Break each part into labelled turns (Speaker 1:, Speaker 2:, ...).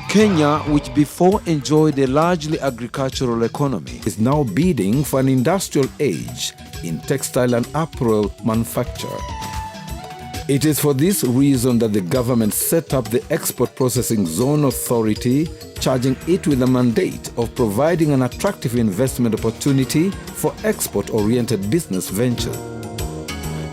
Speaker 1: Kenya, which before enjoyed a largely agricultural economy, is now bidding for an industrial age in textile and apparel manufacture. It is for this reason that the government set up the Export Processing Zone Authority, charging it with a mandate of providing an attractive investment opportunity for export-oriented business ventures.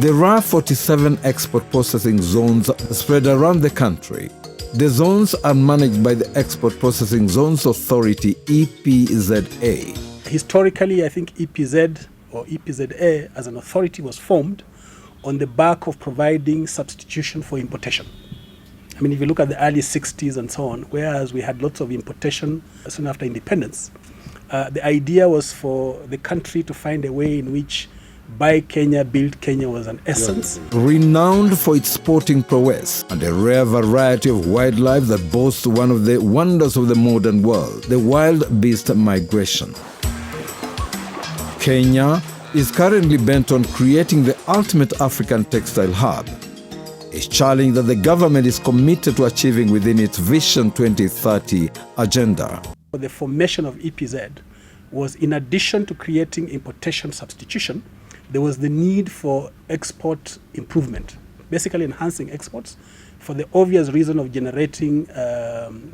Speaker 1: There are 47 export processing zones spread around the country. The zones are managed by the Export Processing Zones Authority, EPZ-A.
Speaker 2: Historically, I think EPZ or EPZ-A as an authority was formed on the back of providing substitution for importation. I mean, if you look at the early 60s and so on, whereas we had lots of importation soon after independence, the idea was for the country to find a way in which Buy Kenya, Build Kenya was an essence.
Speaker 1: Renowned for its sporting prowess and a rare variety of wildlife that boasts one of the wonders of the modern world, the wild beast migration. Kenya is currently bent on creating the ultimate African textile hub, a challenge that the government is committed to achieving within its Vision 2030 agenda.
Speaker 2: The formation of EPZ was, in addition to creating importation substitution, there was the need for export improvement, basically enhancing exports for the obvious reason of generating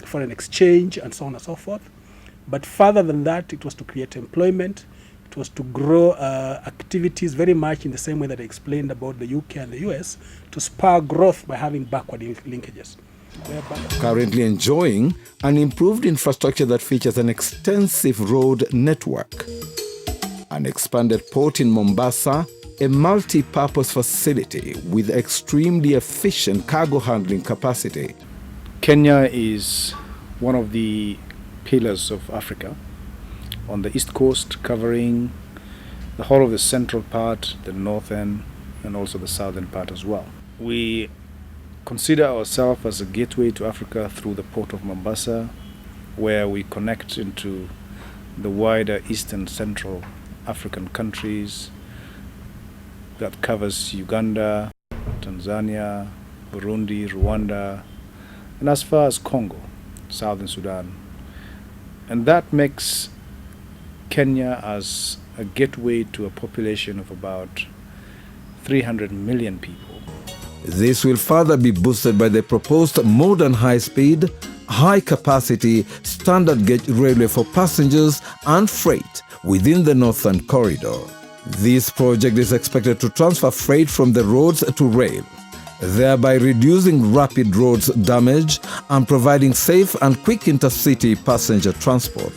Speaker 2: foreign exchange and so on and so forth. But further than that, it was to create employment. It was to grow activities very much in the same way that I explained about the UK and the US, to spur growth by having backward linkages.
Speaker 1: Currently enjoying an improved infrastructure that features an extensive road network, an expanded port in Mombasa, a multi-purpose facility with extremely efficient cargo handling capacity.
Speaker 3: Kenya is one of the pillars of Africa on the east coast, covering the whole of the central part, the northern, and also the southern part as well. We consider ourselves as a gateway to Africa through the port of Mombasa, where we connect into the wider east and central African countries that covers Uganda, Tanzania, Burundi, Rwanda, and as far as Congo, Southern Sudan. And that makes Kenya as a gateway to a population of about 300 million people.
Speaker 1: This will further be boosted by the proposed modern high-speed, high-capacity, standard gauge railway for passengers and freight within the Northern Corridor. This project is expected to transfer freight from the roads to rail, thereby reducing rapid roads damage and providing safe and quick intercity passenger transport.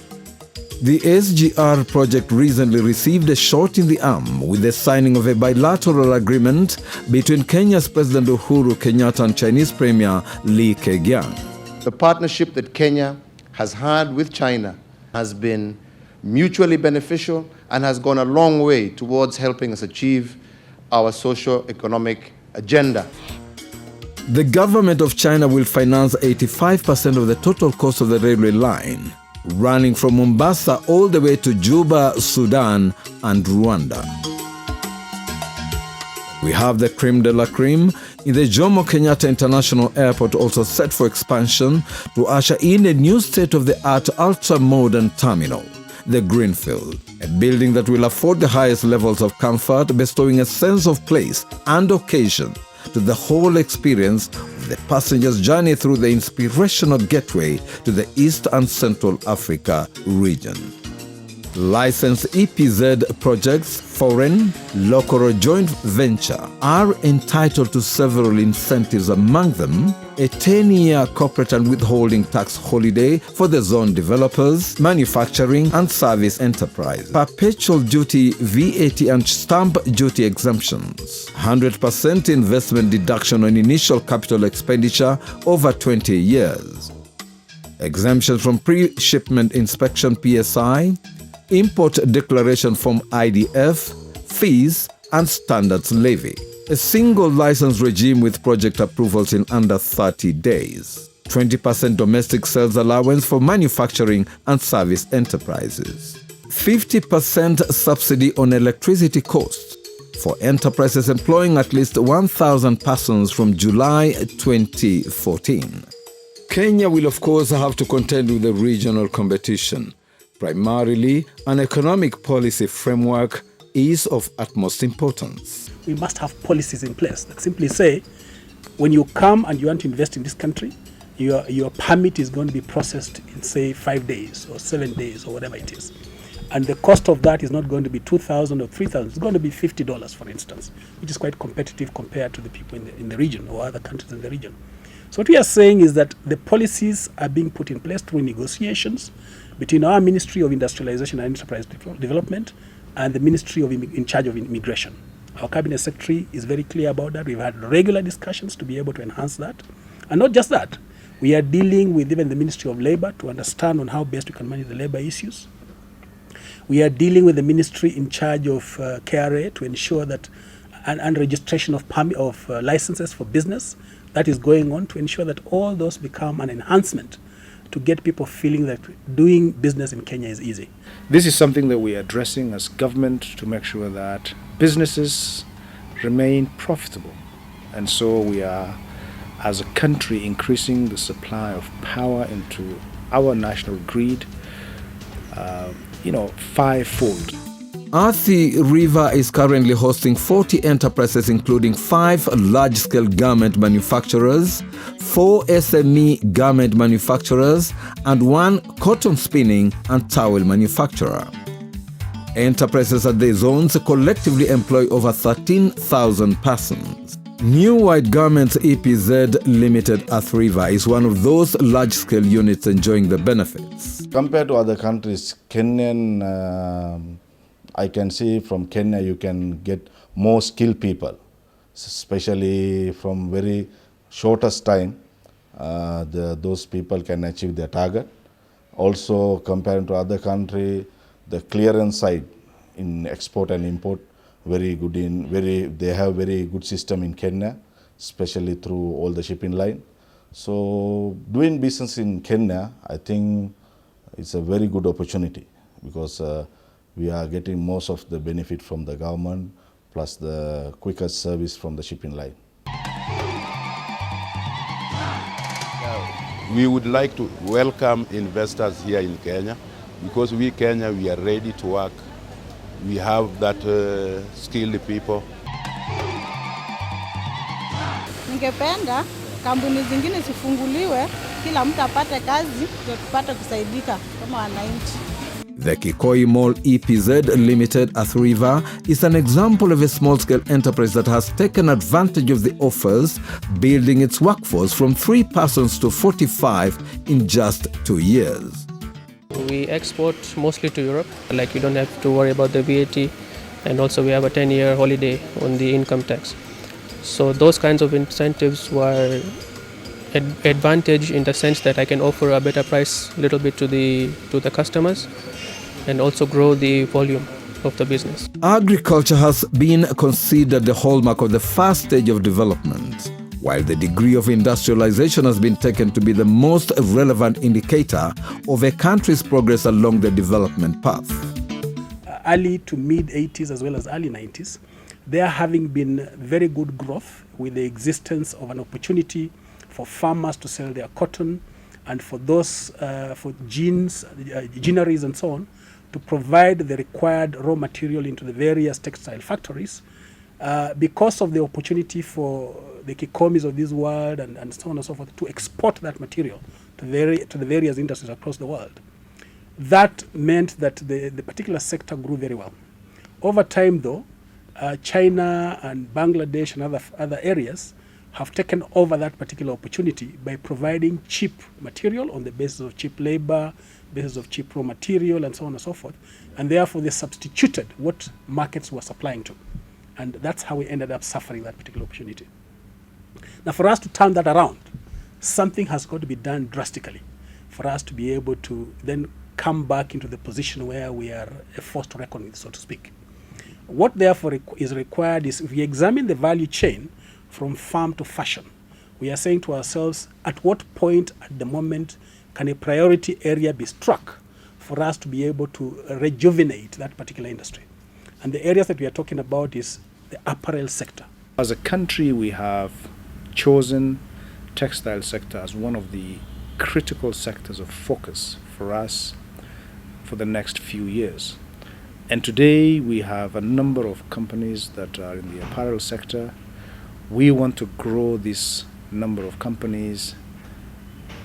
Speaker 1: The SGR project recently received a shot in the arm with the signing of a bilateral agreement between Kenya's President Uhuru Kenyatta and Chinese Premier Li Keqiang.
Speaker 4: The partnership that Kenya has had with China has been mutually beneficial and has gone a long way towards helping us achieve our socio-economic agenda.
Speaker 1: The government of China will finance 85% of the total cost of the railway line, running from Mombasa all the way to Juba, Sudan, and Rwanda. We have the creme de la creme in the Jomo Kenyatta International Airport, also set for expansion to usher in a new state-of-the-art ultra-modern terminal, the Greenfield, a building that will afford the highest levels of comfort, bestowing a sense of place and occasion to the whole experience of the passenger's journey through the inspirational gateway to the East and Central Africa region. Licensed EPZ projects, foreign, local or joint venture, are entitled to several incentives, among them a 10-year corporate and withholding tax holiday for the zone developers, manufacturing and service enterprise, perpetual duty, VAT and stamp duty exemptions, 100% investment deduction on initial capital expenditure over 20 years, exemptions from pre-shipment inspection PSI, import declaration form IDF, fees and standards levy. A single license regime with project approvals in under 30 days. 20% domestic sales allowance for manufacturing and service enterprises. 50% subsidy on electricity costs for enterprises employing at least 1,000 persons from July 2014. Kenya will of course have to contend with the regional competition. Primarily, an economic policy framework is of utmost importance.
Speaker 2: We must have policies in place that simply say, when you come and you want to invest in this country, your permit is going to be processed in, say, 5 days or 7 days or whatever it is. And the cost of that is not going to be $2,000 or $3,000. It's going to be $50, for instance, which is quite competitive compared to the people in the region or other countries in the region. So what we are saying is that the policies are being put in place through negotiations between our Ministry of Industrialization and Enterprise Development and the Ministry in charge of Immigration. Our Cabinet Secretary is very clear about that. We've had regular discussions to be able to enhance that. And not just that, we are dealing with even the Ministry of Labor to understand on how best we can manage the labor issues. We are dealing with the ministry in charge of KRA to ensure that and registration of licenses for business that is going on, to ensure that all those become an enhancement to get people feeling that doing business in Kenya is easy.
Speaker 3: This is something that we are addressing as government to make sure that businesses remain profitable. And so we are, as a country, increasing the supply of power into our national grid, fivefold.
Speaker 1: Athi River is currently hosting 40 enterprises, including 5 large-scale garment manufacturers, 4 SME garment manufacturers, and 1 cotton spinning and towel manufacturer. Enterprises at these zones collectively employ over 13,000 persons. New White Garments EPZ Limited Athi River is one of those large-scale units enjoying the benefits.
Speaker 5: Compared to other countries, Kenyan, I can see from Kenya you can get more skilled people, especially from very shortest time. Those people can achieve their target. Also, compared to other country, the clearance side in export and import very good they have very good system in Kenya, especially through all the shipping line. So doing business in Kenya, I think it's a very good opportunity because we are getting most of the benefit from the government plus the quicker service from the shipping line.
Speaker 6: We would like to welcome investors here in Kenya because we Kenya, we are ready to work. We have that skilled people.
Speaker 7: Ningependa kampuni zingine zifunguliwe, kila mtu apate kazi, ndio tupate kusaidika kama wananchi.
Speaker 1: The Kikoi Mall EPZ Limited Athi River is an example of a small-scale enterprise that has taken advantage of the offers, building its workforce from 3 persons to 45 in just 2 years.
Speaker 8: We export mostly to Europe, like you don't have to worry about the VAT, and also we have a 10-year holiday on the income tax. So those kinds of incentives were advantage in the sense that I can offer a better price a little bit to the customers and also grow the volume of the business.
Speaker 1: Agriculture has been considered the hallmark of the first stage of development, while the degree of industrialization has been taken to be the most relevant indicator of a country's progress along the development path.
Speaker 2: Early to mid-80s as well as early 90s, there having been very good growth with the existence of an opportunity for farmers to sell their cotton and for those, for ginneries and so on, to provide the required raw material into the various textile factories. Because of the opportunity for the Kikomis of this world and so on and so forth to export that material to the various industries across the world. That meant that the particular sector grew very well. Over time though, China and Bangladesh and other areas have taken over that particular opportunity by providing cheap material on the basis of cheap labor, basis of cheap raw material and so on and so forth. And therefore they substituted what markets were supplying to. And that's how we ended up suffering that particular opportunity. Now for us to turn that around, something has got to be done drastically for us to be able to then come back into the position where we are a force to reckon with, so to speak. What therefore is required is if we examine the value chain from farm to fashion, we are saying to ourselves, at what point at the moment can a priority area be struck for us to be able to rejuvenate that particular industry? And the areas that we are talking about is the apparel sector.
Speaker 3: As a country, we have chosen textile sector as one of the critical sectors of focus for us for the next few years. And today we have a number of companies that are in the apparel sector. We want to grow this number of companies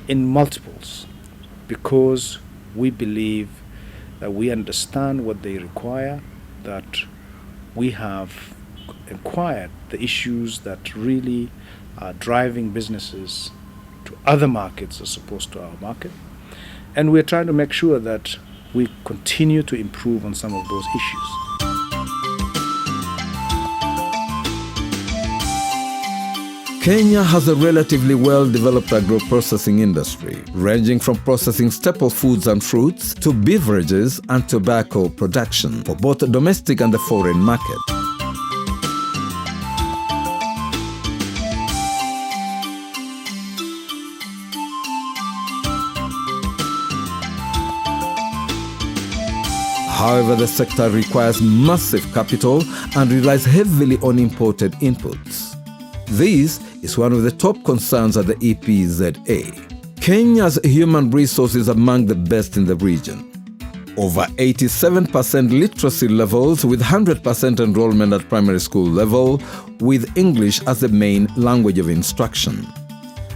Speaker 3: in multiples because we believe that we understand what they require, that we have inquired the issues that really are driving businesses to other markets as opposed to our market. And we're trying to make sure that we continue to improve on some of those issues.
Speaker 1: Kenya has a relatively well-developed agro-processing industry, ranging from processing staple foods and fruits to beverages and tobacco production for both the domestic and the foreign market. However, the sector requires massive capital and relies heavily on imported inputs. This is one of the top concerns at the EPZ-A. Kenya's human resource is among the best in the region. Over 87% literacy levels with 100% enrollment at primary school level, with English as the main language of instruction.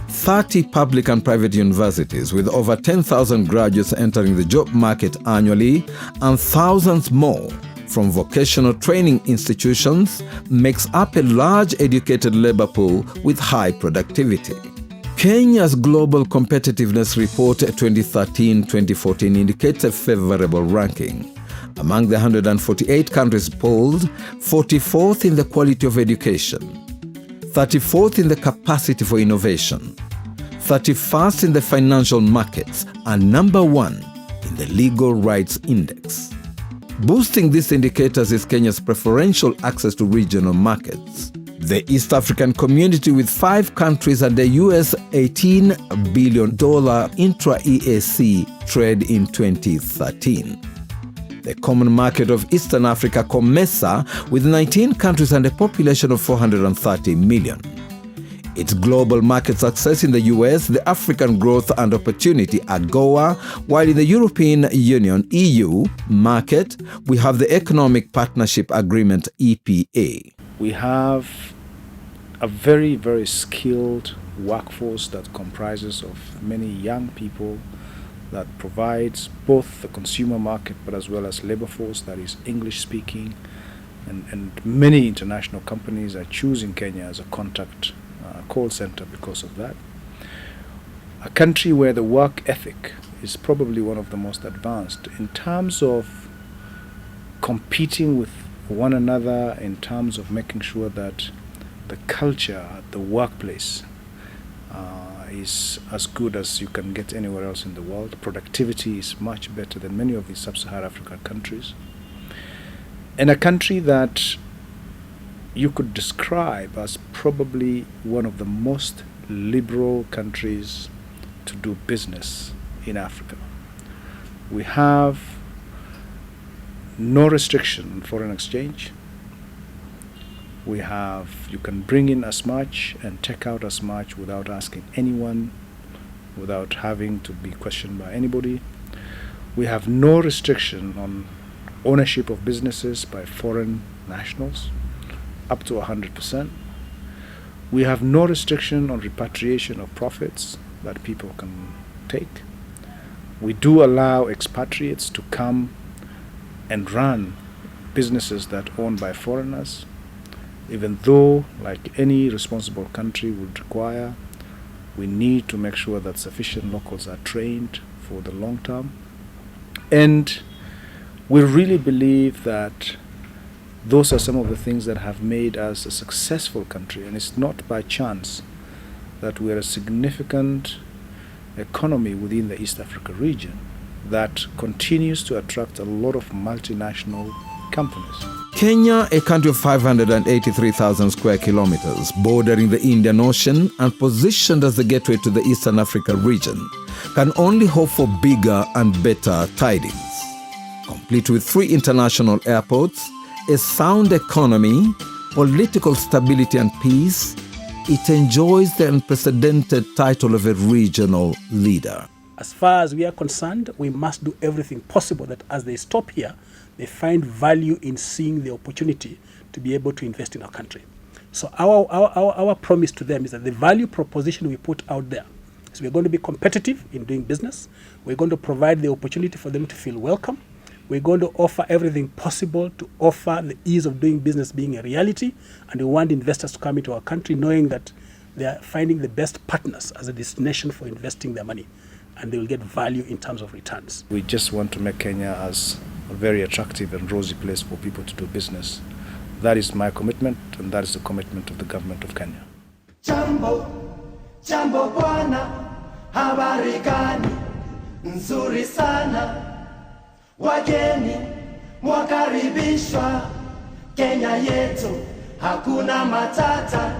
Speaker 1: 30 public and private universities with over 10,000 graduates entering the job market annually and thousands more from vocational training institutions makes up a large educated labor pool with high productivity. Kenya's Global Competitiveness Report 2013-2014 indicates a favorable ranking. Among the 148 countries polled, 44th in the quality of education, 34th in the capacity for innovation, 31st in the financial markets, and number 1 in the legal rights index. Boosting these indicators is Kenya's preferential access to regional markets. The East African Community, with 5 countries and the US $18 billion intra-EAC trade in 2013. The Common Market of Eastern Africa, COMESA, with 19 countries and a population of 430 million. Its global market success in the US, the African Growth and Opportunity AGOA, while in the European Union EU market, we have the Economic Partnership Agreement EPA.
Speaker 3: We have a very, very skilled workforce that comprises of many young people that provides both the consumer market but as well as labor force that is English speaking, and many international companies are choosing Kenya as a contact call center because of that. A country where the work ethic is probably one of the most advanced in terms of competing with one another, in terms of making sure that the culture at the workplace is as good as you can get anywhere else in the world. Productivity is much better than many of these sub-Saharan African countries. And a country that you could describe as probably one of the most liberal countries to do business in Africa. We have no restriction on foreign exchange. You can bring in as much and take out as much without asking anyone, without having to be questioned by anybody. We have no restriction on ownership of businesses by foreign nationals, up to 100%. We have no restriction on repatriation of profits that people can take. We do allow expatriates to come and run businesses that are owned by foreigners, even though, like any responsible country would require, we need to make sure that sufficient locals are trained for the long term. And we really believe that those are some of the things that have made us a successful country, and it's not by chance that we're a significant economy within the East Africa region that continues to attract a lot of multinational companies.
Speaker 1: Kenya, a country of 583,000 square kilometers, bordering the Indian Ocean and positioned as the gateway to the Eastern Africa region, can only hope for bigger and better tidings. Complete with 3 international airports, a sound economy, political stability and peace, it enjoys the unprecedented title of a regional leader.
Speaker 2: As far as we are concerned, we must do everything possible that as they stop here, they find value in seeing the opportunity to be able to invest in our country. So our promise to them is that the value proposition we put out there is we're going to be competitive in doing business. We're going to provide the opportunity for them to feel welcome. We're going to offer everything possible to offer the ease of doing business being a reality. And we want investors to come into our country knowing that they are finding the best partners as a destination for investing their money. And they will get value in terms of returns.
Speaker 3: We just want to make Kenya as a very attractive and rosy place for people to do business. That is my commitment, and that is the commitment of the government of Kenya.
Speaker 9: Jambo, jambo bwana, habari gani? Nzuri sana. Wageni, mwakaribishwa. Kenya yetu, hakuna matata.